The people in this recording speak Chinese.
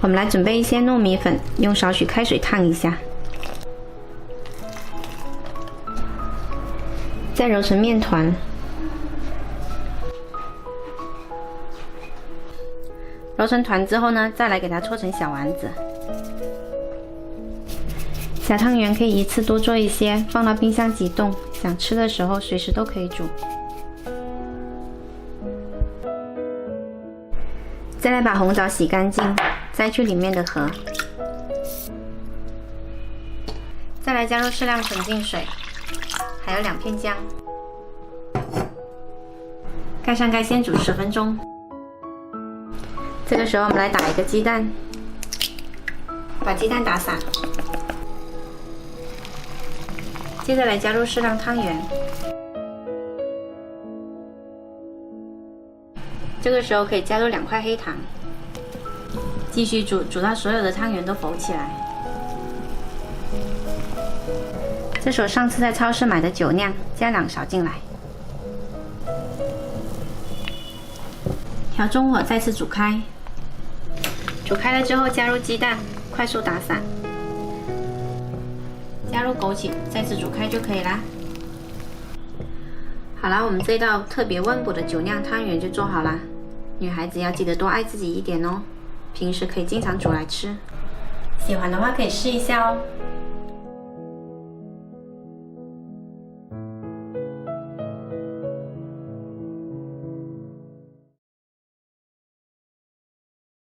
我们来准备一些糯米粉，用少许开水烫一下，再揉成面团。揉成团之后呢，再来给它搓成小丸子。小汤圆可以一次多做一些，放到冰箱急冻，想吃的时候随时都可以煮。再来把红枣洗干净，摘去里面的核。再来加入适量纯净水，还有2片姜。盖上盖，先煮10分钟。这个时候我们来打一个鸡蛋，把鸡蛋打散。接着来加入适量汤圆，这个时候可以加入2块黑糖，继续煮，煮到所有的汤圆都浮起来。这是我上次在超市买的酒酿，加2勺进来，调中火，再次煮开。煮开了之后，加入鸡蛋，快速打散。加入枸杞，再次煮开就可以啦。好啦，我们这道特别温补的酒酿汤圆就做好啦。女孩子要记得多爱自己一点哦，平时可以经常煮来吃。喜欢的话可以试一下哦。